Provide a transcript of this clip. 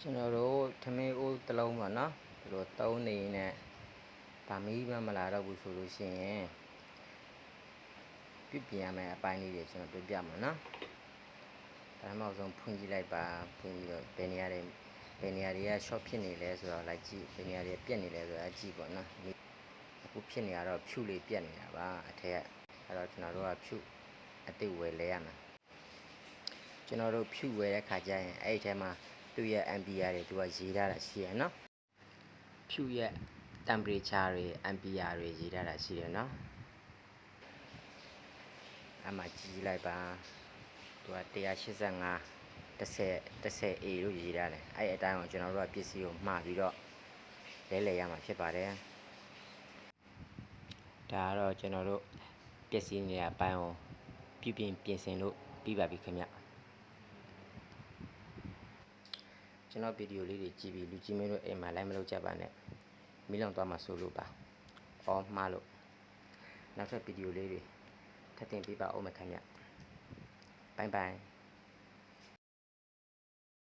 ကျွန်တော်တို့ထမင်းအိုးတစ်လုံးပါနော်ဒီလိုသုံးနေနဲ့ဒါမီးမလာတော့ဘူးဆိုလို့ရှိရင်ပြပြင်ရမယ်အပိုင်းလေးတွေကျွန်တော်ပြပြမှာနော်ဒါမှမဟုတ်ဖွင့်ကြည့်လိုက်ပါဖွင့်ပြီးတော့ဘယ်နေရာတွေက short ဖြစ်နေလဲဆိုတော့လိုက်ကြည့်ဘယ်နေရာတွေပြက်နေလဲဆိုတော့ကြည့်ပေါ့နော်အခုဖြစ်နေရတော့ဖြူလေးပြက်နေတာပါအထက်ကအဲ့တော့ကျွန်တော်တို့ကဖြူအတိတ်ဝယ်လဲရမှာကျွန်တော်တို့ဖြူဝယ်တဲ့ခါကျရင်အဲ့ဒီထဲမှာသူ့ရဲ့ ampere တွေသူကရေးထားတာရှိရနော်ဖြူရဲ့ temperature တွေ ampere တွေရေးထားတာရှိရနော်အမှကြည့်လိုက်ပါသူက185 10A လို့ရေးထားတယ်အဲ့အတိုင်းကိုကျွန်တော်တို့ကပစ္စည်းကိုမှားပြီးတော့လဲရမှာဖြစ်ပါတယ်ဒါကတော့ကျွန်တော်တို့ပစ္စည်းနေရာအပိုင်းကိုပြင်ဆင်လို့ပြီးပါပြီခင်ဗျကျွန်တော်ဗီဒီယိုလေးတွေကြည့်ပြီးလူကြီးမင်းတို့အိမ်မှာလိုက်မလုပ်ကြပါနဲ့မိလောင်သွားမှာဆိုလို့ပါအော်မှားလို့နောက်ထပ်ဗီဒီယိုလေးတွေထပ်တင်ပြပါဦးမယ်ခင်ဗျဘိုင်ဘိုင်